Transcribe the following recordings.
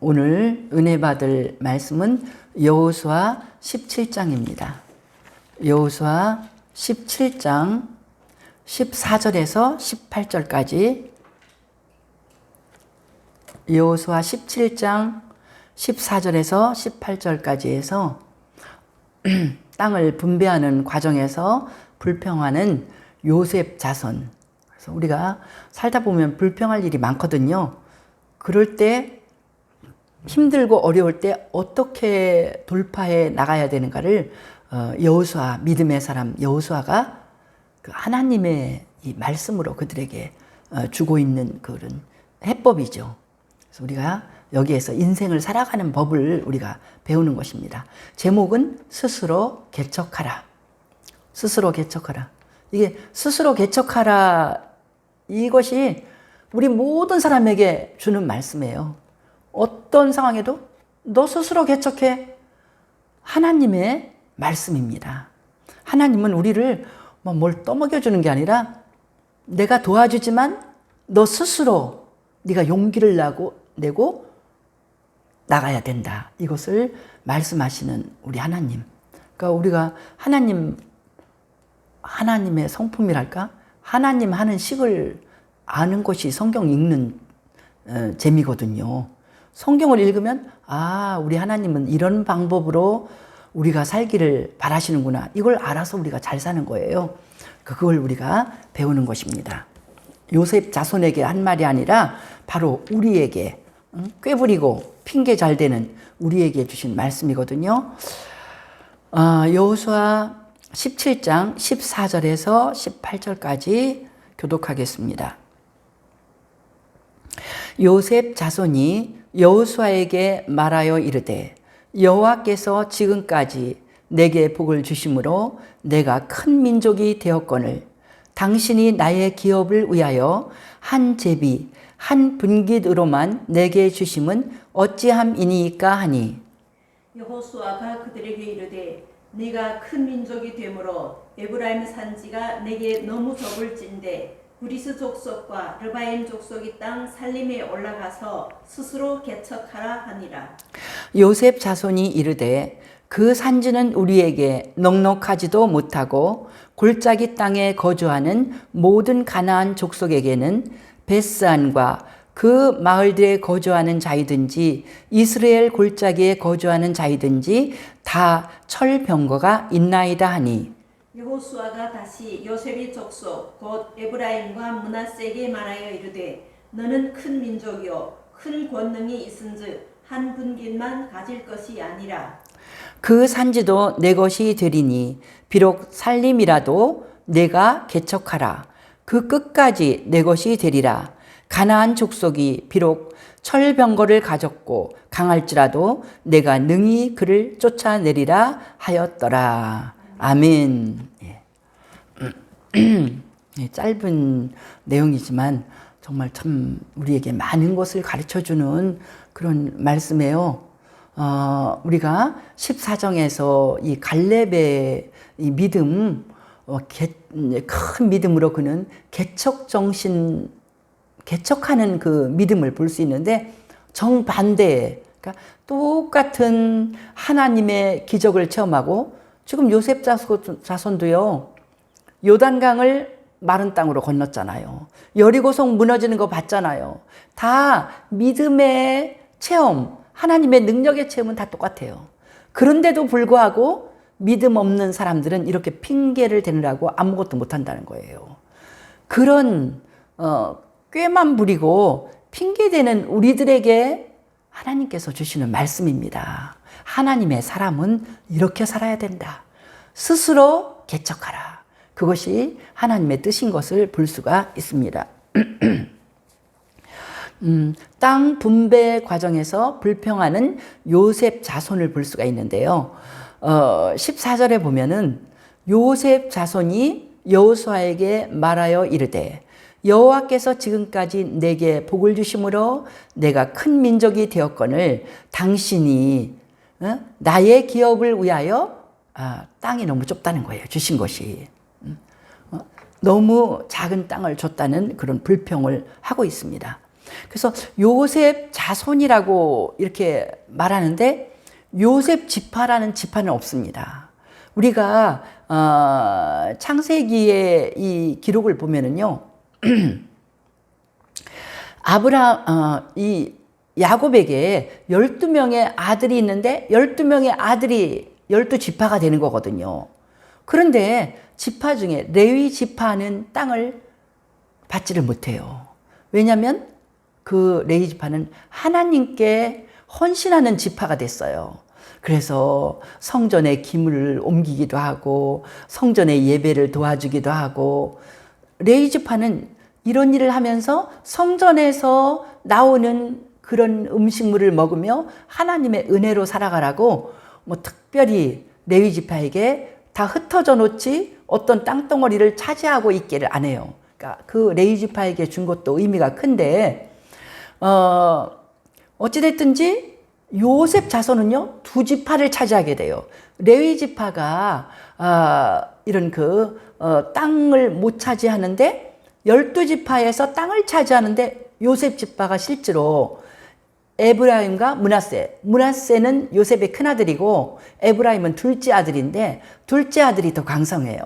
오늘 은혜 받을 말씀은 여호수아 17장입니다. 여호수아 17장 14절에서 18절까지 여호수아 17장 14절에서 18절까지 해서 땅을 분배하는 과정에서 불평하는 요셉 자손. 그래서 우리가 살다 보면 불평할 일이 많거든요. 그럴 때 힘들고 어려울 때 어떻게 돌파해 나가야 되는가를 여호수아, 믿음의 사람 여호수아가 그 하나님의 이 말씀으로 그들에게 주고 있는 그런 해법이죠. 그래서 우리가 여기에서 인생을 살아가는 법을 우리가 배우는 것입니다. 제목은 스스로 개척하라. 스스로 개척하라. 이게 스스로 개척하라, 이것이 우리 모든 사람에게 주는 말씀이에요. 어떤 상황에도 너 스스로 개척해. 하나님의 말씀입니다. 하나님은 우리를 뭘 떠먹여주는 게 아니라 내가 도와주지만 너 스스로 네가 용기를 내고 나가야 된다. 이것을 말씀하시는 우리 하나님. 그러니까 우리가 하나님의 성품이랄까? 하나님 하는 식을 아는 것이 성경 읽는 재미거든요. 성경을 읽으면 우리 하나님은 이런 방법으로 우리가 살기를 바라시는구나. 이걸 알아서 우리가 잘 사는 거예요. 그걸 우리가 배우는 것입니다. 요셉 자손에게 한 말이 아니라 바로 우리에게 꾀부리고 핑계 잘 대는 우리에게 주신 말씀이거든요. 여호수아 17장 14절에서 18절까지 교독하겠습니다. 요셉 자손이 여호수아에게 말하여 이르되 여호와께서 지금까지 내게 복을 주심으로 내가 큰 민족이 되었거늘 당신이 나의 기업을 위하여 한 제비 한 분깃으로만 내게 주심은 어찌함이니까 하니 여호수아가 그들에게 이르되 네가 큰 민족이 되므로 에브라임 산지가 내게 너무 적을진대 브리스 족속과 르바임 족속이 땅 살림에 올라가서 스스로 개척하라 하니라. 요셉 자손이 이르되 그 산지는 우리에게 넉넉하지도 못하고 골짜기 땅에 거주하는 모든 가나안 족속에게는 베스안과 그 마을들에 거주하는 자이든지 이스라엘 골짜기에 거주하는 자이든지 다 철병거가 있나이다 하니 여호수아가 다시 요셉의 족속 곧 에브라임과 므낫세에게 말하여 이르되 너는 큰 민족이요 큰 권능이 있은즉 한 분깃만 가질 것이 아니라 그 산지도 내 것이 되리니 비록 살림이라도 내가 개척하라. 그 끝까지 내 것이 되리라. 가나안 족속이 비록 철병거를 가졌고 강할지라도 내가 능히 그를 쫓아내리라 하였더라. 아멘. 짧은 내용이지만 정말 참 우리에게 많은 것을 가르쳐주는 그런 말씀이에요. 우리가 14장에서 이 갈렙의 이 믿음, 큰 믿음으로 그는 개척하는 그 믿음을 볼 수 있는데 정반대, 그러니까 똑같은 하나님의 기적을 체험하고 지금 요셉 자손도요, 요단강을 마른 땅으로 건넜잖아요. 여리고성 무너지는 거 봤잖아요. 다 믿음의 체험, 하나님의 능력의 체험은 다 똑같아요. 그런데도 불구하고 믿음 없는 사람들은 이렇게 핑계를 대느라고 아무것도 못한다는 거예요. 그런 꾀만 부리고 핑계대는 우리들에게 하나님께서 주시는 말씀입니다. 하나님의 사람은 이렇게 살아야 된다. 스스로 개척하라. 그것이 하나님의 뜻인 것을 볼 수가 있습니다. 땅 분배 과정에서 불평하는 요셉 자손을 볼 수가 있는데요. 14절에 보면은 요셉 자손이 여호수아에게 말하여 이르되 여호와께서 지금까지 내게 복을 주심으로 내가 큰 민족이 되었거늘 당신이 나의 기업을 위하여 땅이 너무 좁다는 거예요. 주신 것이. 너무 작은 땅을 줬다는 그런 불평을 하고 있습니다. 그래서 요셉 자손이라고 이렇게 말하는데 요셉 지파라는 지파는 없습니다. 우리가 창세기의 이 기록을 보면은요, 이 야곱에게 12명의 아들이 있는데 12명의 아들이 12지파가 되는 거거든요. 그런데 지파 중에 레위 지파는 땅을 받지를 못해요. 왜냐하면 그 레위 지파는 하나님께 헌신하는 지파가 됐어요. 그래서 성전에 기물을 옮기기도 하고 성전의 예배를 도와주기도 하고, 레위 지파는 이런 일을 하면서 성전에서 나오는 그런 음식물을 먹으며 하나님의 은혜로 살아가라고 뭐 특별히 레위 지파에게 다 흩어져 놓지 어떤 땅덩어리를 차지하고 있기를 안 해요. 그러니까 그 레위 지파에게 준 것도 의미가 큰데, 어찌됐든지 요셉 자손은요 2지파를 차지하게 돼요. 레위 지파가 이런 땅을 못 차지하는데 12지파에서 땅을 차지하는데 요셉 지파가 실제로 에브라임과 므낫세는 요셉의 큰아들이고 에브라임은 둘째 아들인데 둘째 아들이 더 강성해요.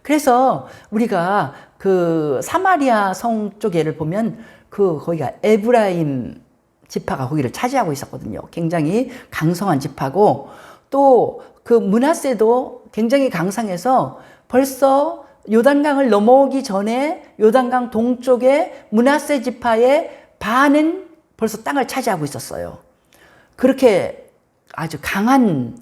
그래서 우리가 그 사마리아 성 쪽에를 보면 거기가 에브라임 지파가 거기를 차지하고 있었거든요. 굉장히 강성한 지파고, 또 그 므낫세도 굉장히 강성해서 벌써 요단강을 넘어오기 전에 요단강 동쪽에 므낫세 지파의 반은 벌써 땅을 차지하고 있었어요. 그렇게 아주 강한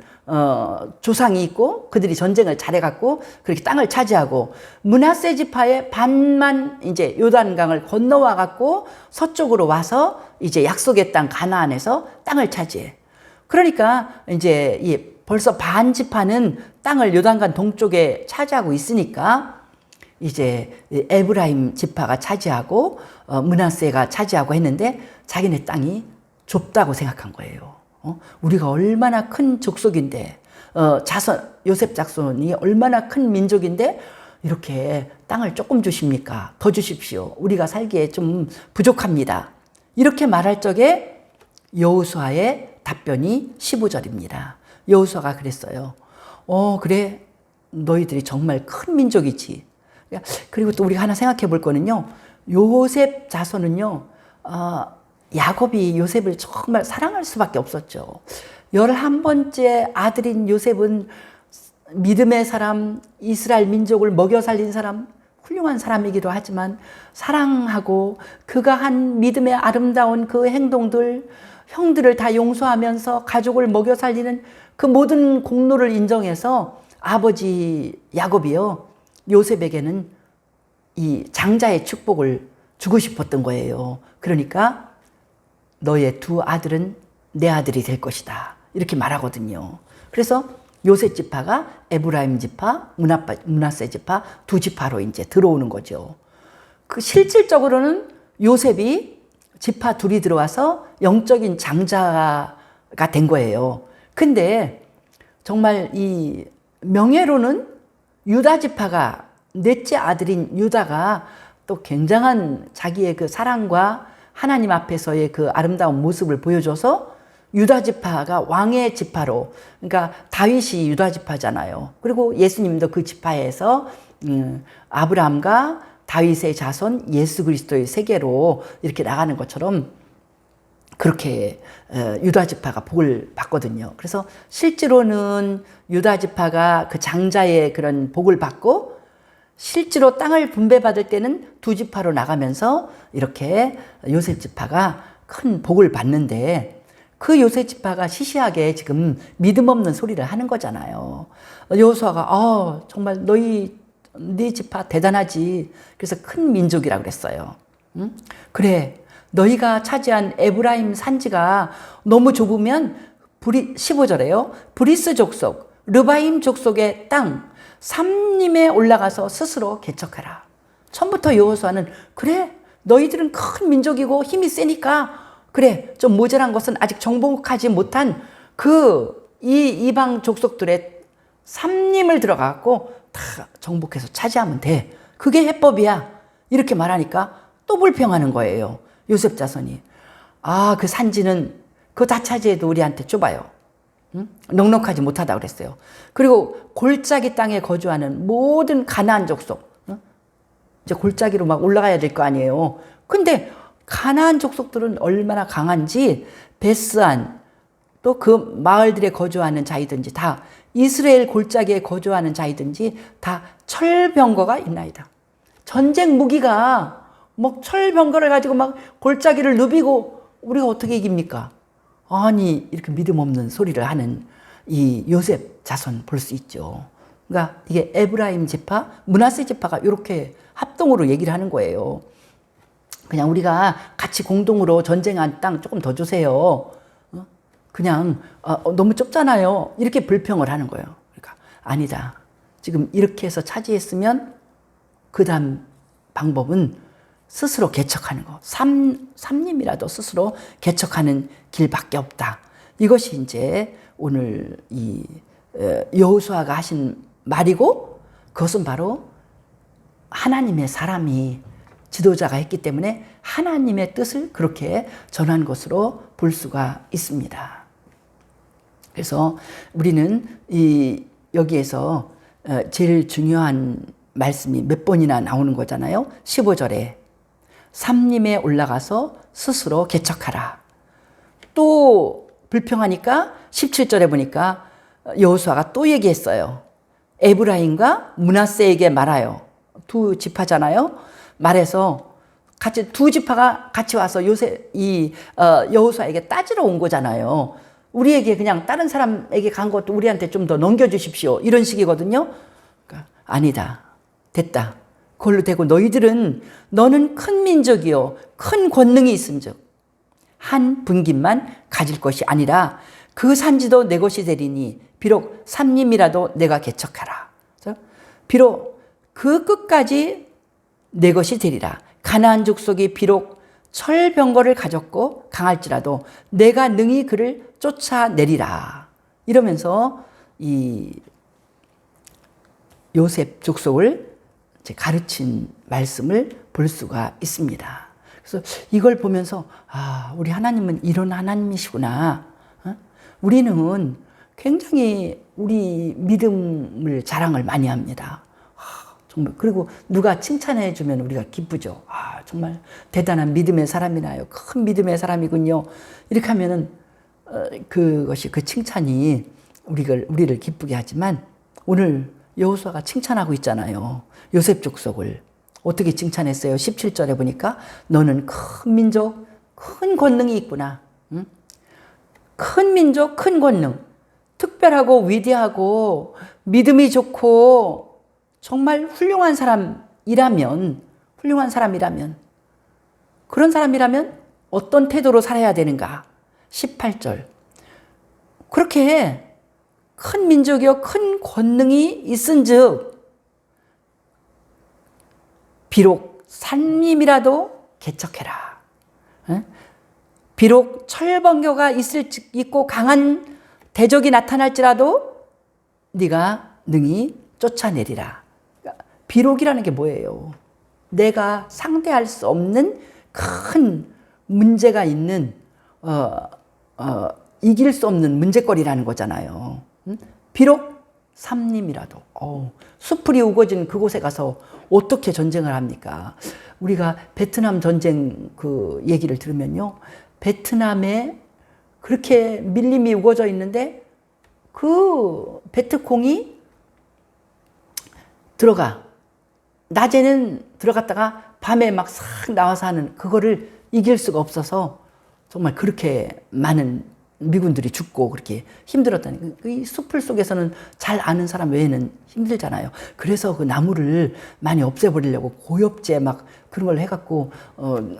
조상이 있고 그들이 전쟁을 잘해갖고 그렇게 땅을 차지하고, 므낫세 지파의 반만 이제 요단강을 건너와갖고 서쪽으로 와서 이제 약속의 땅 가나안에서 땅을 차지해. 그러니까 이제 벌써 반 지파는 땅을 요단강 동쪽에 차지하고 있으니까 이제 에브라임 지파가 차지하고 므낫세가 차지하고 했는데 자기네 땅이 좁다고 생각한 거예요. 우리가 얼마나 큰 족속인데, 요셉 자손이 얼마나 큰 민족인데 이렇게 땅을 조금 주십니까? 더 주십시오. 우리가 살기에 좀 부족합니다. 이렇게 말할 적에 여호수아의 답변이 15절입니다. 여호수아가 그랬어요. 그래, 너희들이 정말 큰 민족이지. 그리고 또 우리가 하나 생각해 볼 거는요, 요셉 자손은요, 야곱이 요셉을 정말 사랑할 수밖에 없었죠. 11번째 아들인 요셉은 믿음의 사람, 이스라엘 민족을 먹여 살린 사람, 훌륭한 사람이기도 하지만 사랑하고 그가 한 믿음의 아름다운 그 행동들, 형들을 다 용서하면서 가족을 먹여 살리는 그 모든 공로를 인정해서 아버지 야곱이요, 요셉에게는 이 장자의 축복을 주고 싶었던 거예요. 그러니까 너의 2 아들은 내 아들이 될 것이다, 이렇게 말하거든요. 그래서 요셉 지파가 에브라임 지파, 므낫세 지파 2지파로 이제 들어오는 거죠. 실질적으로는 요셉이 지파 2이 들어와서 영적인 장자가 된 거예요. 근데 정말 이 명예로는 유다 지파가, 넷째 아들인 유다가 또 굉장한 자기의 그 사랑과 하나님 앞에서의 그 아름다운 모습을 보여줘서 유다 지파가 왕의 지파로, 그러니까 다윗이 유다 지파잖아요. 그리고 예수님도 그 지파에서 아브라함과 다윗의 자손 예수 그리스도의 세계로 이렇게 나가는 것처럼 그렇게 유다 지파가 복을 받거든요. 그래서 실제로는 유다 지파가 그 장자의 그런 복을 받고, 실제로 땅을 분배받을 때는 2지파로 나가면서 이렇게 요셉 지파가 큰 복을 받는데, 그 요셉 지파가 시시하게 지금 믿음 없는 소리를 하는 거잖아요. 여호수아가 정말 네 지파 대단하지. 그래서 큰 민족이라고 그랬어요. 그래, 너희가 차지한 에브라임 산지가 너무 좁으면 15절에요. 브리스 족속, 르바임 족속의 땅 삼림에 올라가서 스스로 개척하라. 처음부터 여호수아는 그래, 너희들은 큰 민족이고 힘이 세니까 그래, 좀 모자란 것은 아직 정복하지 못한 이 이방 족속들의 삼림을 들어가고 다 정복해서 차지하면 돼. 그게 해법이야. 이렇게 말하니까 또 불평하는 거예요. 요셉 자손이. 아, 그 산지는 그거 다 차지해도 우리한테 좁아요. 응? 넉넉하지 못하다 그랬어요. 그리고 골짜기 땅에 거주하는 모든 가나안 족속, 응? 이제 골짜기로 막 올라가야 될 거 아니에요. 근데 가나안 족속들은 얼마나 강한지 베스안 또 그 마을들에 거주하는 자이든지 다 이스라엘 골짜기에 거주하는 자이든지 다 철병거가 있나이다. 전쟁 무기가 막 철병거를 가지고 막 골짜기를 누비고 우리가 어떻게 이깁니까? 아니 이렇게 믿음 없는 소리를 하는 이 요셉 자손 볼 수 있죠. 그러니까 이게 에브라임 지파, 므낫세 지파가 이렇게 합동으로 얘기를 하는 거예요. 그냥 우리가 같이 공동으로 전쟁한 땅 조금 더 주세요. 그냥 너무 좁잖아요. 이렇게 불평을 하는 거예요. 그러니까 아니다. 지금 이렇게 해서 차지했으면 그 다음 방법은 스스로 개척하는 거. 삼림이라도 스스로 개척하는 길밖에 없다. 이것이 이제 오늘 이 여호수아가 하신 말이고 그것은 바로 하나님의 사람이 지도자가 했기 때문에 하나님의 뜻을 그렇게 전한 것으로 볼 수가 있습니다. 그래서 우리는 여기에서 제일 중요한 말씀이 몇 번이나 나오는 거잖아요. 15절에 삼림에 올라가서 스스로 개척하라. 또 불평하니까 17절에 보니까 여호수아가 또 얘기했어요. 에브라임과 므낫세에게 말하여. 두 지파잖아요. 말해서 같이 두 지파가 같이 와서 여호수아에게 따지러 온 거잖아요. 우리에게 그냥 다른 사람에게 간 것도 우리한테 좀 더 넘겨주십시오. 이런 식이거든요. 그러니까 아니다. 됐다. 그걸로 되고 너는 큰 민족이요 큰 권능이 있은즉 한 분깃만 가질 것이 아니라 그 산지도 내 것이 되리니 비록 삼림이라도 내가 개척하라. 비록 그 끝까지 내 것이 되리라. 가나안 족속이 비록 철병거를 가졌고 강할지라도 내가 능히 그를 쫓아내리라. 이러면서 이 요셉 족속을 가르친 말씀을 볼 수가 있습니다. 그래서 이걸 보면서 우리 하나님은 이런 하나님이시구나. 우리는 굉장히 우리 믿음을 자랑을 많이 합니다. 정말 그리고 누가 칭찬해 주면 우리가 기쁘죠. 정말 대단한 믿음의 사람이나요. 큰 믿음의 사람이군요. 이렇게 하면은 그것이 그 칭찬이 우리를 기쁘게 하지만 오늘 여호수아가 칭찬하고 있잖아요. 요셉 족속을 어떻게 칭찬했어요? 17절에 보니까 너는 큰 민족, 큰 권능이 있구나. 응? 큰 민족, 큰 권능, 특별하고 위대하고 믿음이 좋고 정말 훌륭한 사람이라면 그런 사람이라면 어떤 태도로 살아야 되는가? 18절 그렇게 큰 민족이요 큰 권능이 있은즉 비록 산림이라도 개척해라. 비록 철번교가 있고 강한 대적이 나타날지라도 네가 능히 쫓아내리라. 비록이라는 게 뭐예요? 내가 상대할 수 없는 큰 문제가 있는 이길 수 없는 문제거리라는 거잖아요. 비록 삼림이라도 수풀이 우거진 그곳에 가서 어떻게 전쟁을 합니까? 우리가 베트남 전쟁 그 얘기를 들으면요, 베트남에 그렇게 밀림이 우거져 있는데 그 베트콩이 낮에는 들어갔다가 밤에 막 싹 나와서 하는 그거를 이길 수가 없어서 정말 그렇게 많은 미군들이 죽고 그렇게 힘들었다니. 이 숲을 속에서는 잘 아는 사람 외에는 힘들잖아요. 그래서 그 나무를 많이 없애버리려고 고엽제 막 그런 걸 해갖고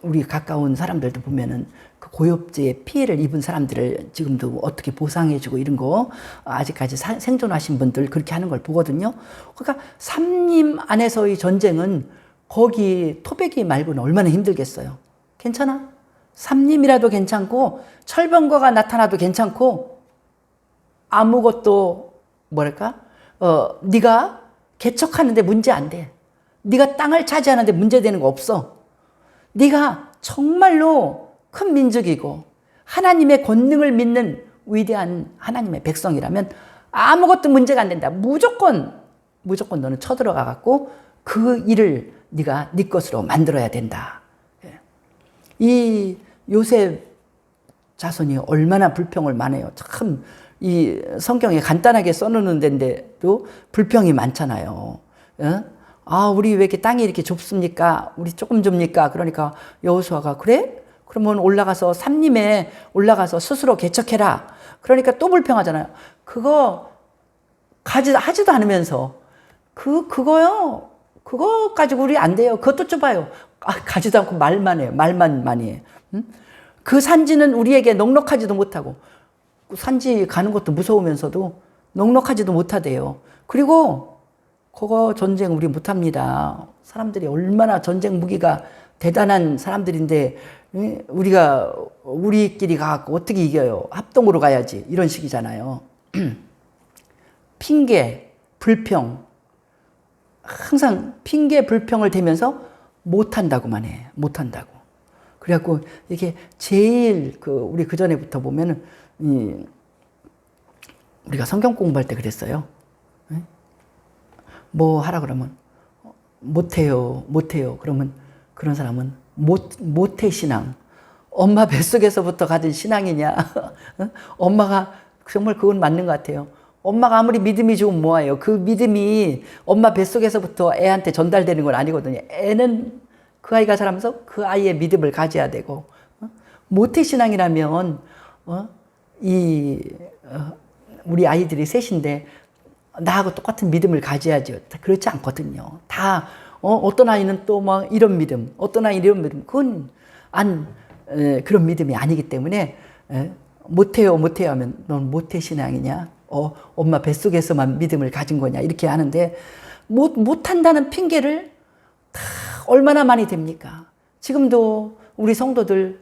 우리 가까운 사람들도 보면은 그 고엽제에 피해를 입은 사람들을 지금도 어떻게 보상해주고 이런 거 아직까지 생존하신 분들 그렇게 하는 걸 보거든요. 그러니까 삼림 안에서의 전쟁은 거기 토백이 말고는 얼마나 힘들겠어요. 괜찮아? 삼림이라도 괜찮고 철병거가 나타나도 괜찮고 아무것도 네가 개척하는데 문제 안 돼. 네가 땅을 차지하는데 문제되는 거 없어. 네가 정말로 큰 민족이고 하나님의 권능을 믿는 위대한 하나님의 백성이라면 아무것도 문제가 안 된다. 무조건 너는 쳐들어가 갖고 그 일을 네가 네 것으로 만들어야 된다. 이 요셉 자손이 얼마나 불평을 많아요. 참 이 성경에 간단하게 써놓는 데인데도 불평이 많잖아요. 아, 우리 왜 이렇게 땅이 이렇게 좁습니까? 우리 조금 좁니까? 그러니까 여호수아가 그래? 그러면 올라가서 산림에 올라가서 스스로 개척해라. 그러니까 또 불평하잖아요. 그거 하지도 않으면서 그거요. 그거 가지고 우리 안 돼요. 그것도 좁아요. 가지도 않고 말만 해요. 말만 많이 해. 그 산지는 우리에게 넉넉하지도 못하고 산지 가는 것도 무서우면서도 넉넉하지도 못하대요. 그리고 그거 전쟁 우리 못합니다. 사람들이 얼마나 전쟁 무기가 대단한 사람들인데 우리끼리 가고 어떻게 이겨요? 합동으로 가야지. 이런 식이잖아요. 핑계, 불평. 항상 핑계, 불평을 대면서 못한다고만 해. 못한다고. 그래갖고 이게 제일 우리 그 전에부터 보면은 우리가 성경 공부할 때 그랬어요. 뭐 하라 그러면 못해요. 그러면 그런 사람은 못해 신앙. 엄마 뱃속에서부터 가진 신앙이냐? 엄마가 정말 그건 맞는 것 같아요. 엄마가 아무리 믿음이 좋으면 뭐예요? 그 믿음이 엄마 뱃속에서부터 애한테 전달되는 건 아니거든요. 애는 그 아이가 자라면서 그 아이의 믿음을 가져야 되고, 모태 신앙이라면 우리 아이들이 셋인데 나하고 똑같은 믿음을 가져야죠. 그렇지 않거든요. 다 어떤 아이는 또 막 이런 믿음, 어떤 아이는 이런 믿음, 그건 그런 믿음이 아니기 때문에 못해요 하면 넌 모태 신앙이냐? 엄마 뱃속에서만 믿음을 가진 거냐? 이렇게 하는데 못한다는 핑계를 다 얼마나 많이 됩니까? 지금도 우리 성도들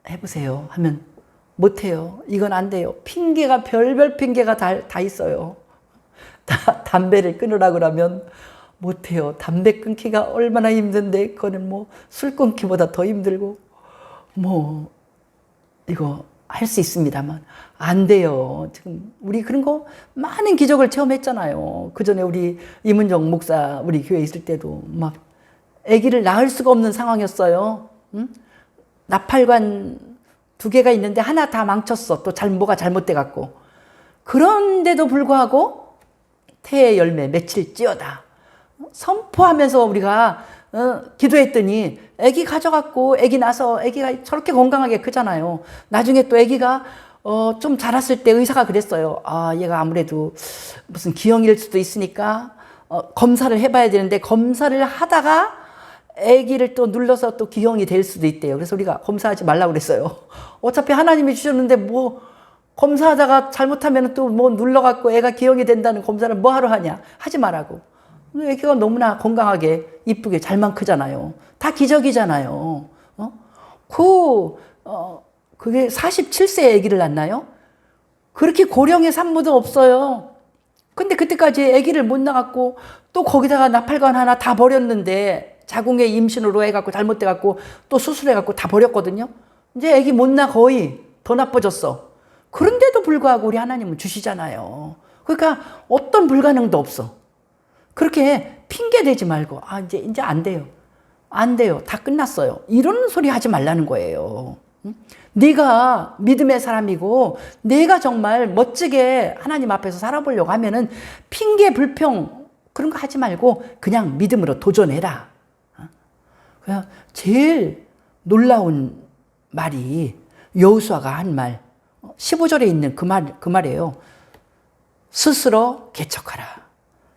해보세요 하면 못해요. 이건 안 돼요. 핑계가 별별 핑계가 다 있어요. 담배를 끊으라 그러면 못해요. 담배 끊기가 얼마나 힘든데 그거는 뭐 술 끊기보다 더 힘들고 뭐 이거 할 수 있습니다만 안 돼요. 지금 우리 그런 거 많은 기적을 체험했잖아요. 그 전에 우리 이문정 목사 우리 교회 있을 때도 막 아기를 낳을 수가 없는 상황이었어요. 응? 나팔관 2개가 있는데 하나 다 망쳤어. 또 뭐가 잘못돼 갖고. 그런데도 불구하고 태의 열매 며칠 찌어다 선포하면서 우리가 기도했더니 아기 가져갖고 아기 나서 아기가 저렇게 건강하게 크잖아요. 나중에 또 아기가 좀 자랐을 때 의사가 그랬어요. 아, 얘가 아무래도 무슨 기형일 수도 있으니까 검사를 해봐야 되는데 검사를 하다가 아기를 또 눌러서 또 기형이 될 수도 있대요. 그래서 우리가 검사하지 말라고 그랬어요. 어차피 하나님이 주셨는데 뭐 검사하다가 잘못하면 또 뭐 눌러갖고 애가 기형이 된다는 검사를 뭐 하러 하냐. 하지 말라고. 애기가 너무나 건강하게 이쁘게 잘만 크잖아요. 다 기적이잖아요. 그게 47세에 아기를 낳나요? 그렇게 고령의 산모도 없어요. 근데 그때까지 아기를 못 낳았고 또 거기다가 나팔관 하나 다 버렸는데 자궁의 임신으로 해갖고 잘못돼갖고 또 수술해갖고 다 버렸거든요. 이제 아기 못 낳아 거의 더 나빠졌어. 그런데도 불구하고 우리 하나님은 주시잖아요. 그러니까 어떤 불가능도 없어. 그렇게 핑계 대지 말고 이제 안 돼요. 안 돼요. 다 끝났어요. 이런 소리 하지 말라는 거예요. 네가 믿음의 사람이고 내가 정말 멋지게 하나님 앞에서 살아보려고 하면은 핑계 불평 그런 거 하지 말고 그냥 믿음으로 도전해라. 그냥 제일 놀라운 말이 여호수아가 한 말 15절에 있는 그 말이에요. 스스로 개척하라.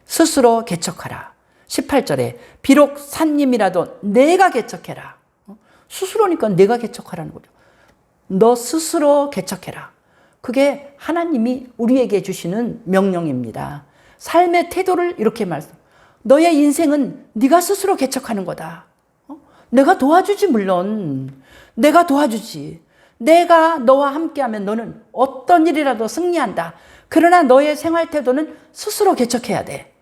스스로 개척하라. 18절에 비록 산님이라도 내가 개척해라. 스스로니까 내가 개척하라는 거죠. 너 스스로 개척해라. 그게 하나님이 우리에게 주시는 명령입니다. 삶의 태도를 이렇게 말씀. 너의 인생은 네가 스스로 개척하는 거다. 내가 도와주지 물론. 내가 도와주지. 내가 너와 함께하면 너는 어떤 일이라도 승리한다. 그러나 너의 생활 태도는 스스로 개척해야 돼.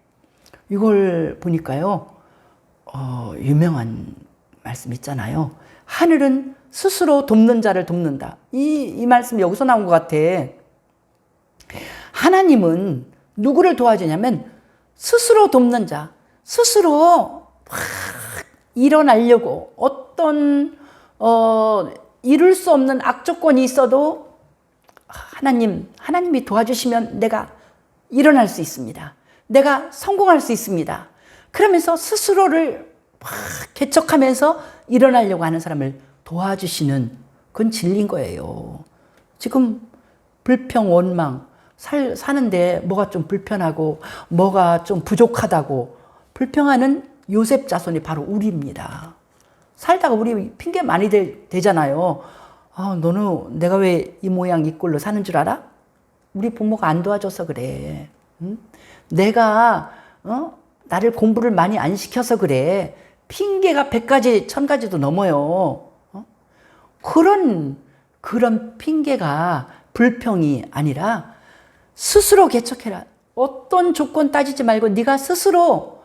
이걸 보니까요. 유명한 말씀 있잖아요. 하늘은 스스로 돕는 자를 돕는다. 이 말씀 여기서 나온 것 같아. 하나님은 누구를 도와주냐면 스스로 돕는 자, 스스로 막 일어나려고 어떤 이룰 수 없는 악조건이 있어도 하나님이 도와주시면 내가 일어날 수 있습니다. 내가 성공할 수 있습니다. 그러면서 스스로를 막 개척하면서 일어나려고 하는 사람을 도와주시는 그건 진리인 거예요. 지금 불평, 원망, 사는데 뭐가 좀 불편하고 뭐가 좀 부족하다고 불평하는 요셉 자손이 바로 우리입니다. 살다가 우리 핑계 많이 대잖아요. 너는 내가 왜 이 모양 이 꼴로 사는 줄 알아? 우리 부모가 안 도와줘서 그래. 응? 내가 나를 공부를 많이 안 시켜서 그래. 핑계가 100가지 1000가지도 넘어요. 그런 핑계가 불평이 아니라 스스로 개척해라. 어떤 조건 따지지 말고 네가 스스로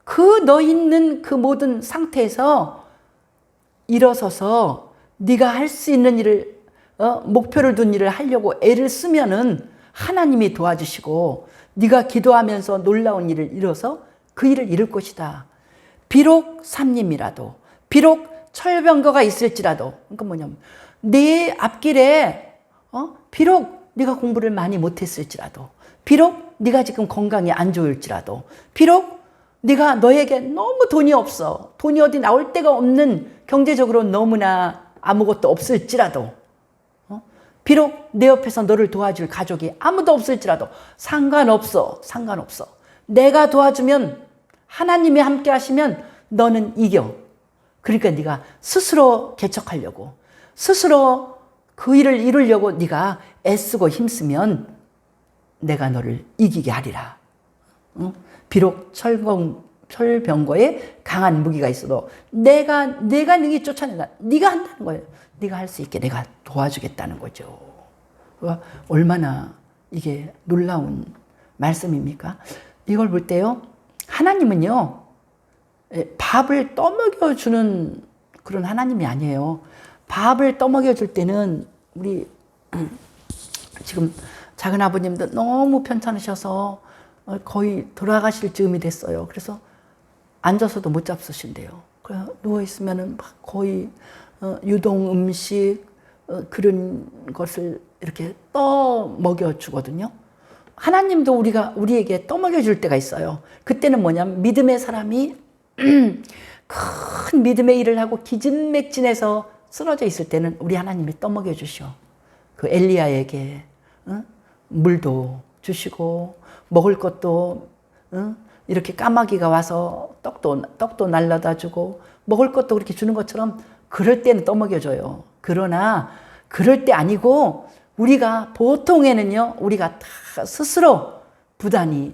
그 너 있는 그 모든 상태에서 일어서서 네가 할 수 있는 일을 목표를 둔 일을 하려고 애를 쓰면은 하나님이 도와주시고 네가 기도하면서 놀라운 일을 이뤄서 그 일을 이룰 것이다. 비록 삼림이라도 비록 철병거가 있을지라도 그러니까 뭐냐면 네 앞길에 비록 네가 공부를 많이 못했을지라도 비록 네가 지금 건강이 안 좋을지라도 비록 네가 너에게 너무 돈이 없어 돈이 어디 나올 데가 없는 경제적으로 너무나 아무것도 없을지라도 비록 내 옆에서 너를 도와줄 가족이 아무도 없을지라도 상관없어. 내가 도와주면 하나님이 함께 하시면 너는 이겨. 그러니까 네가 스스로 개척하려고 스스로 그 일을 이루려고 네가 애쓰고 힘쓰면 내가 너를 이기게 하리라. 비록 철병거에 강한 무기가 있어도 내가 능히 쫓아낸다. 네가 한다는 거예요. 네가 할 수 있게 내가 도와주겠다는 거죠. 얼마나 이게 놀라운 말씀입니까? 이걸 볼 때요. 하나님은요. 밥을 떠먹여주는 그런 하나님이 아니에요. 밥을 떠먹여줄 때는 우리 지금 작은 아버님도 너무 편찮으셔서 거의 돌아가실 즈음이 됐어요. 그래서 앉아서도 못 잡수신대요. 누워있으면은 막 거의 유동 음식 그런 것을 이렇게 떠먹여 주거든요. 하나님도 우리에게 떠먹여 줄 때가 있어요. 그때는 뭐냐면 믿음의 사람이 큰 믿음의 일을 하고 기진맥진해서 쓰러져 있을 때는 우리 하나님이 떠먹여 주셔. 그 엘리야에게 물도 주시고 먹을 것도 이렇게 까마귀가 와서 떡도 날라다 주고 먹을 것도 그렇게 주는 것처럼 그럴 때는 떠먹여줘요. 그러나 그럴 때 아니고 우리가 보통에는요. 우리가 다 스스로 부단히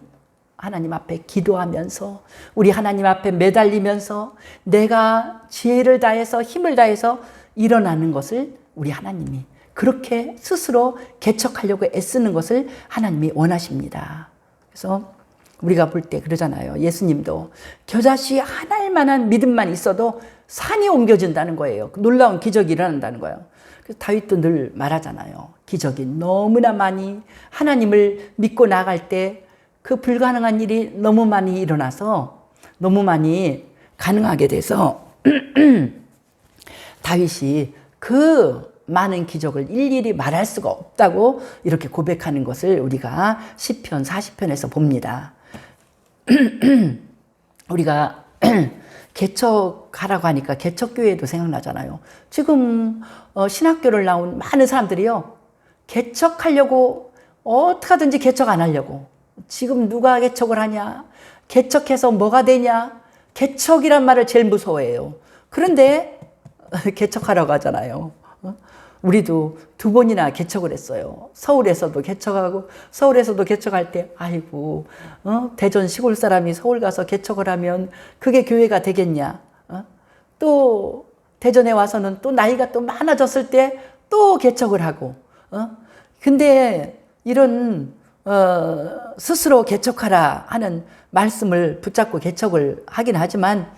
하나님 앞에 기도하면서 우리 하나님 앞에 매달리면서 내가 지혜를 다해서 힘을 다해서 일어나는 것을 우리 하나님이 그렇게 스스로 개척하려고 애쓰는 것을 하나님이 원하십니다. 그래서 우리가 볼 때 그러잖아요. 예수님도 겨자씨 하나만한 믿음만 있어도 산이 옮겨진다는 거예요. 놀라운 기적이 일어난다는 거예요. 그래서 다윗도 늘 말하잖아요. 기적이 너무나 많이 하나님을 믿고 나갈 때 그 불가능한 일이 너무 많이 일어나서 너무 많이 가능하게 돼서 다윗이 그 많은 기적을 일일이 말할 수가 없다고 이렇게 고백하는 것을 우리가 시편 40편에서 봅니다. 우리가 개척하라고 하니까 개척교회도 생각나잖아요. 지금 신학교를 나온 많은 사람들이요. 개척하려고 어떻게 하든지 개척 안 하려고. 지금 누가 개척을 하냐? 개척해서 뭐가 되냐? 개척이란 말을 제일 무서워해요. 그런데 개척하라고 하잖아요. 우리도 2번이나 개척을 했어요. 서울에서도 개척하고 서울에서도 개척할 때 아이고 대전 시골 사람이 서울 가서 개척을 하면 그게 교회가 되겠냐. 또 대전에 와서는 또 나이가 또 많아졌을 때 또 개척을 하고 근데 이런 스스로 개척하라 하는 말씀을 붙잡고 개척을 하긴 하지만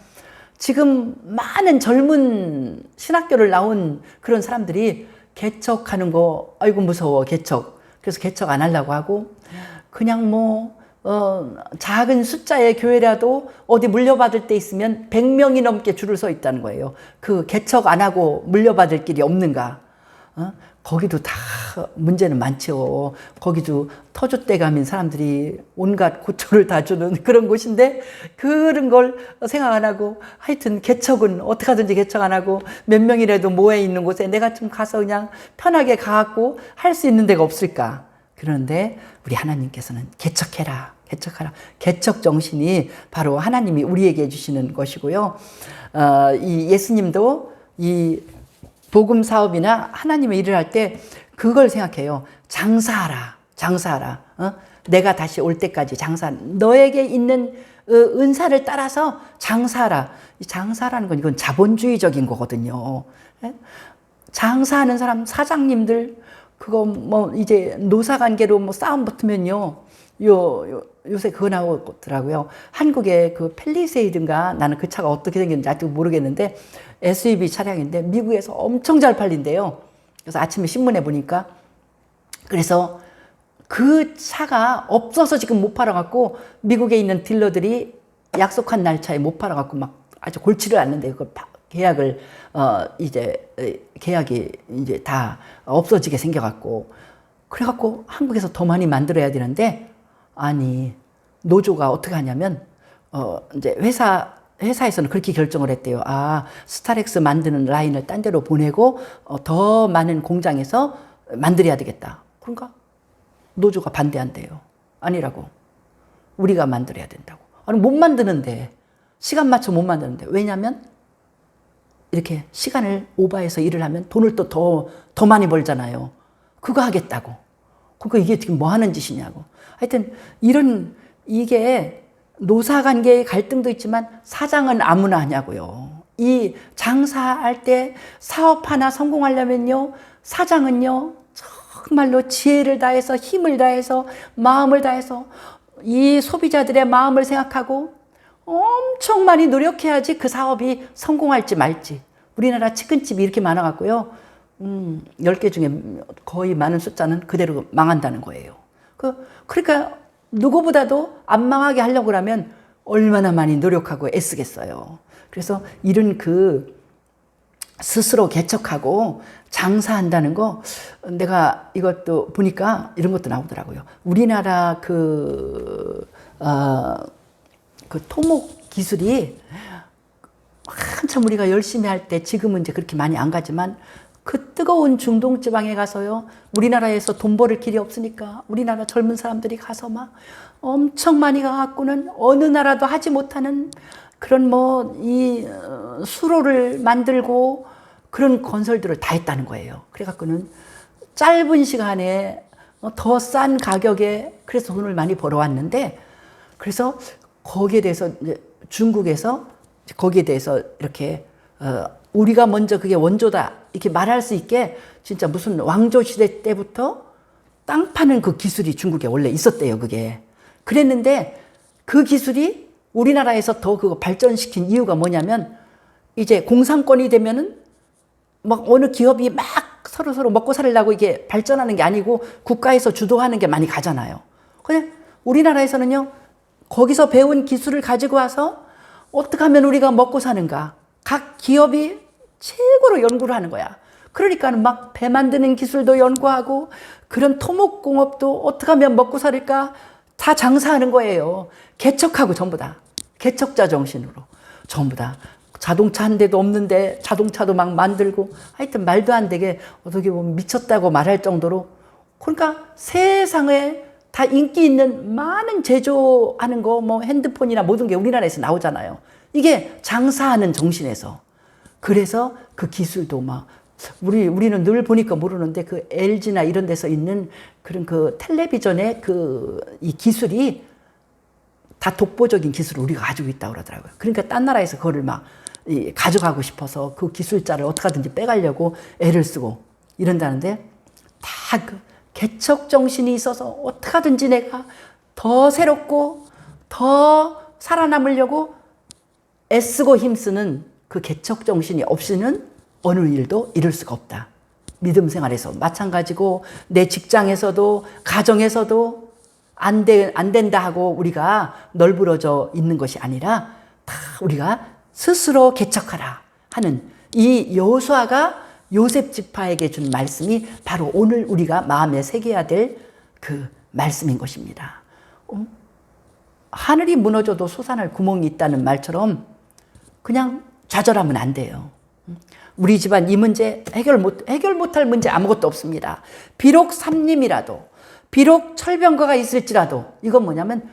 지금 많은 젊은 신학교를 나온 그런 사람들이 개척하는 거, 아이고 무서워, 개척. 그래서 개척 안 하려고 하고, 그냥 작은 숫자의 교회라도 어디 물려받을 때 있으면 100명이 넘게 줄을 서 있다는 거예요. 그 개척 안 하고 물려받을 길이 없는가? 거기도 다 문제는 많죠. 거기도 터줏대감인 사람들이 온갖 고초를 다 주는 그런 곳인데, 그런 걸 생각 안 하고, 하여튼 개척은 어떻게 하든지 개척 안 하고, 몇 명이라도 모여 있는 곳에 내가 좀 가서 그냥 편하게 가갖고 할 수 있는 데가 없을까? 그런데 우리 하나님께서는 개척해라, 개척하라. 개척 정신이 바로 하나님이 우리에게 주시는 것이고요. 이 예수님도 이 복음 사업이나 하나님의 일을 할 때 그걸 생각해요. 장사하라, 장사하라. 내가 다시 올 때까지 장사. 너에게 있는 은사를 따라서 장사하라. 이 장사라는 건 이건 자본주의적인 거거든요. 장사하는 사람, 사장님들, 그거 이제 노사관계로 싸움 붙으면요. 요새 그거 나오더라고요. 한국의 그 펠리세이드인가, 나는 그 차가 어떻게 생겼는지 아직 모르겠는데 SUV 차량인데 미국에서 엄청 잘 팔린대요. 그래서 아침에 신문에 보니까, 그래서 그 차가 없어서 지금 못 팔아갖고 미국에 있는 딜러들이 약속한 날짜에 못 팔아갖고 막 아주 골치를 앓는데, 그걸 계약을 계약이 이제 다 없어지게 생겨갖고, 그래갖고 한국에서 더 많이 만들어야 되는데, 아니 노조가 어떻게 하냐면 이제 회사에서는 그렇게 결정을 했대요. 스타렉스 만드는 라인을 딴 데로 보내고 더 많은 공장에서 만들어야 되겠다. 그러니까 노조가 반대한대요. 아니라고, 우리가 만들어야 된다고. 아니 못 만드는데, 시간 맞춰 못 만드는데. 왜냐면 이렇게 시간을 오버해서 일을 하면 돈을 또 더 많이 벌잖아요. 그거 하겠다고. 그러니까 이게 지금 뭐 하는 짓이냐고. 하여튼 이게 노사관계의 갈등도 있지만 사장은 아무나 하냐고요. 이 장사할 때 사업 하나 성공하려면요, 사장은요 정말로 지혜를 다해서, 힘을 다해서, 마음을 다해서 이 소비자들의 마음을 생각하고 엄청 많이 노력해야지 그 사업이 성공할지 말지. 우리나라 치킨집이 이렇게 많아갖고요, 10개 중에 거의 많은 숫자는 그대로 망한다는 거예요. 그러니까 누구보다도 안 망하게 하려고 하면 얼마나 많이 노력하고 애쓰겠어요. 그래서 이런 스스로 개척하고 장사한다는 거, 내가 이것도 보니까 이런 것도 나오더라고요. 우리나라 그 토목 기술이 한참 우리가 열심히 할 때, 지금은 이제 그렇게 많이 안 가지만, 그 뜨거운 중동 지방에 가서요, 우리나라에서 돈 벌을 길이 없으니까 우리나라 젊은 사람들이 가서 막 엄청 많이 가갖고는 어느 나라도 하지 못하는 그런 이 수로를 만들고 그런 건설들을 다 했다는 거예요. 그래갖고는 짧은 시간에 더 싼 가격에, 그래서 돈을 많이 벌어왔는데, 그래서 거기에 대해서 이제 중국에서 거기에 대해서 이렇게 우리가 먼저 그게 원조다 이렇게 말할 수 있게, 진짜 무슨 왕조 시대 때부터 땅 파는 그 기술이 중국에 원래 있었대요. 그게 그랬는데, 그 기술이 우리나라에서 더 그거 발전시킨 이유가 뭐냐면, 이제 공산권이 되면은 막 어느 기업이 막 서로 먹고 살려고 이게 발전하는 게 아니고 국가에서 주도하는 게 많이 가잖아요. 근데 우리나라에서는요, 거기서 배운 기술을 가지고 와서 어떻게 하면 우리가 먹고 사는가, 각 기업이 최고로 연구를 하는 거야. 그러니까 막 배 만드는 기술도 연구하고, 그런 토목공업도 어떻게 하면 먹고 살을까 다 장사하는 거예요. 개척하고 전부 다 개척자 정신으로 전부 다. 자동차 한 대도 없는데 자동차도 막 만들고, 하여튼 말도 안 되게 어떻게 보면 미쳤다고 말할 정도로. 그러니까 세상에 다 인기 있는 많은 제조하는 거, 핸드폰이나 모든 게 우리나라에서 나오잖아요. 이게 장사하는 정신에서. 그래서 그 기술도 우리는 늘 보니까 모르는데, 그 LG나 이런 데서 있는 그런 그 텔레비전의 이 기술이 다 독보적인 기술을 우리가 가지고 있다고 그러더라고요. 그러니까 딴 나라에서 그거를 가져가고 싶어서 그 기술자를 어떻게 하든지 빼가려고 애를 쓰고 이런다는데, 다 그 개척 정신이 있어서 어떻게 하든지 내가 더 새롭고 더 살아남으려고 애쓰고 힘쓰는 그 개척 정신이 없이는 어느 일도 이룰 수가 없다. 믿음 생활에서 마찬가지고 내 직장에서도 가정에서도 안 된다 하고 우리가 널브러져 있는 것이 아니라 다 우리가 스스로 개척하라 하는 이 여호수아가 요셉 지파에게 준 말씀이 바로 오늘 우리가 마음에 새겨야 될 그 말씀인 것입니다. 하늘이 무너져도 솟아날 구멍이 있다는 말처럼 그냥 좌절하면 안 돼요. 우리 집안 이 문제 해결 못할 문제 아무것도 없습니다. 비록 삼림이라도, 비록 철병거가 있을지라도 이건 뭐냐면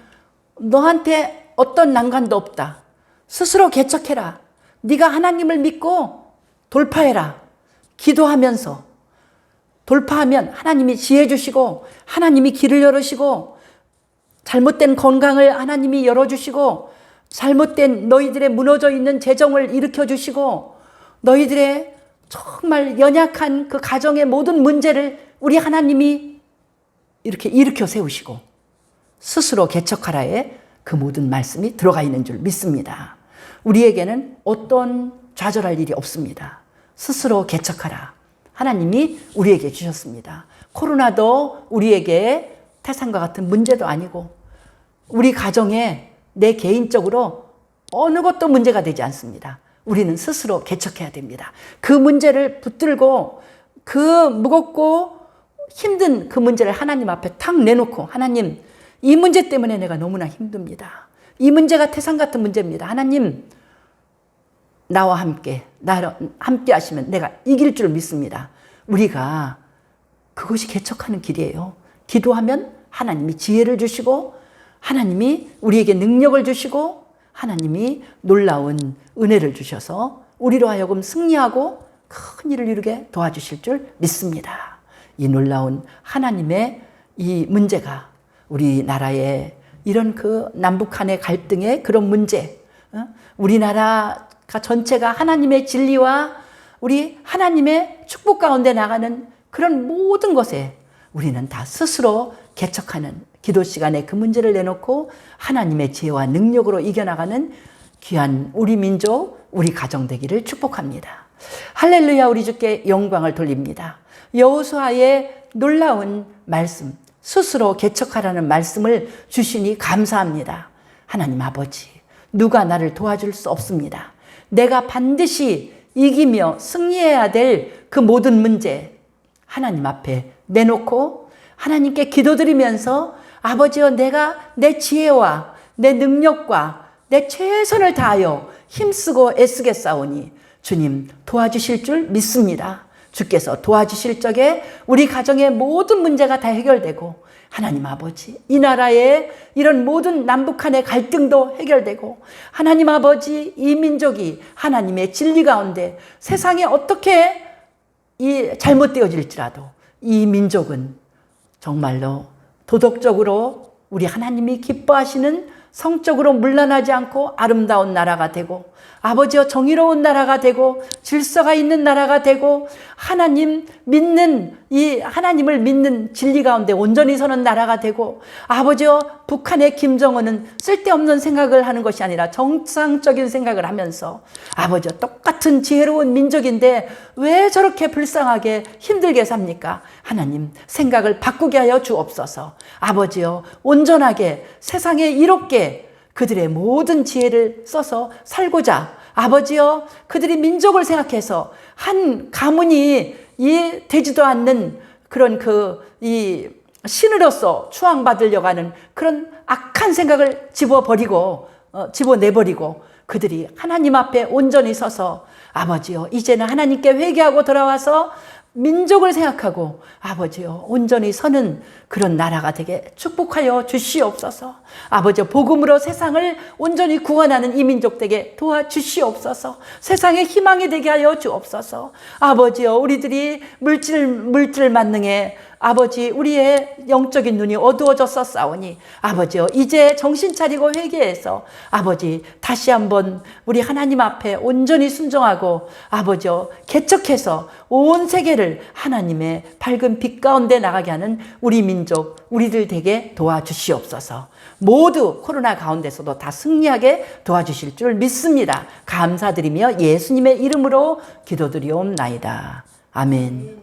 너한테 어떤 난관도 없다. 스스로 개척해라. 네가 하나님을 믿고 돌파해라. 기도하면서 돌파하면 하나님이 지혜 주시고 하나님이 길을 열으시고 잘못된 건강을 하나님이 열어주시고 잘못된 너희들의 무너져 있는 재정을 일으켜 주시고 너희들의 정말 연약한 그 가정의 모든 문제를 우리 하나님이 이렇게 일으켜 세우시고 스스로 개척하라에 그 모든 말씀이 들어가 있는 줄 믿습니다. 우리에게는 어떤 좌절할 일이 없습니다. 스스로 개척하라. 하나님이 우리에게 주셨습니다. 코로나도 우리에게 태산과 같은 문제도 아니고 우리 가정에 내 개인적으로 어느 것도 문제가 되지 않습니다. 우리는 스스로 개척해야 됩니다. 그 문제를 붙들고 그 무겁고 힘든 그 문제를 하나님 앞에 탁 내놓고 하나님 이 문제 때문에 내가 너무나 힘듭니다. 이 문제가 태산 같은 문제입니다. 하나님 나와 함께 하시면 내가 이길 줄 믿습니다. 우리가 그것이 개척하는 길이에요. 기도하면 하나님이 지혜를 주시고 하나님이 우리에게 능력을 주시고 하나님이 놀라운 은혜를 주셔서 우리로 하여금 승리하고 큰 일을 이루게 도와주실 줄 믿습니다. 이 놀라운 하나님의 이 문제가 우리나라의 이런 그 남북한의 갈등의 그런 문제, 우리나라 전체가 하나님의 진리와 우리 하나님의 축복 가운데 나가는 그런 모든 것에 우리는 다 스스로 개척하는 기도 시간에 그 문제를 내놓고 하나님의 지혜와 능력으로 이겨나가는 귀한 우리 민족, 우리 가정 되기를 축복합니다. 할렐루야. 우리 주께 영광을 돌립니다. 여호수아의 놀라운 말씀, 스스로 개척하라는 말씀을 주시니 감사합니다. 하나님 아버지, 누가 나를 도와줄 수 없습니다. 내가 반드시 이기며 승리해야 될 그 모든 문제 하나님 앞에 내놓고 하나님께 기도드리면서 아버지여 내가 내 지혜와 내 능력과 내 최선을 다하여 힘쓰고 애쓰겠사오니 주님 도와주실 줄 믿습니다. 주께서 도와주실 적에 우리 가정의 모든 문제가 다 해결되고 하나님 아버지 이 나라의 이런 모든 남북한의 갈등도 해결되고 하나님 아버지 이 민족이 하나님의 진리 가운데 세상에 어떻게 이 잘못되어질지라도 이 민족은 정말로 도덕적으로 우리 하나님이 기뻐하시는 성적으로 문란하지 않고 아름다운 나라가 되고 아버지여 정의로운 나라가 되고 질서가 있는 나라가 되고 하나님 믿는 이 하나님을 믿는 진리 가운데 온전히 서는 나라가 되고 아버지여 북한의 김정은은 쓸데없는 생각을 하는 것이 아니라 정상적인 생각을 하면서 아버지여 똑같은 지혜로운 민족인데 왜 저렇게 불쌍하게 힘들게 삽니까? 하나님 생각을 바꾸게 하여 주옵소서. 아버지여 온전하게 세상에 이롭게 그들의 모든 지혜를 써서 살고자 아버지여 그들이 민족을 생각해서 한 가문이 되지도 않는 그런 이 신으로서 추앙받으려고 하는 그런 악한 생각을 집어내버리고 그들이 하나님 앞에 온전히 서서 아버지여 이제는 하나님께 회개하고 돌아와서 민족을 생각하고 아버지여 온전히 서는 그런 나라가 되게 축복하여 주시옵소서. 아버지여 복음으로 세상을 온전히 구원하는 이 민족 되게 도와주시옵소서. 세상의 희망이 되게 하여 주옵소서. 아버지여 우리들이 물질 만능에 아버지 우리의 영적인 눈이 어두워졌었사오니 아버지여 이제 정신 차리고 회개해서 아버지 다시 한번 우리 하나님 앞에 온전히 순종하고 아버지여 개척해서 온 세계를 하나님의 밝은 빛 가운데 나가게 하는 우리 민족 우리들 되게 도와주시옵소서. 모두 코로나 가운데서도 다 승리하게 도와주실 줄 믿습니다. 감사드리며 예수님의 이름으로 기도드리옵나이다. 아멘.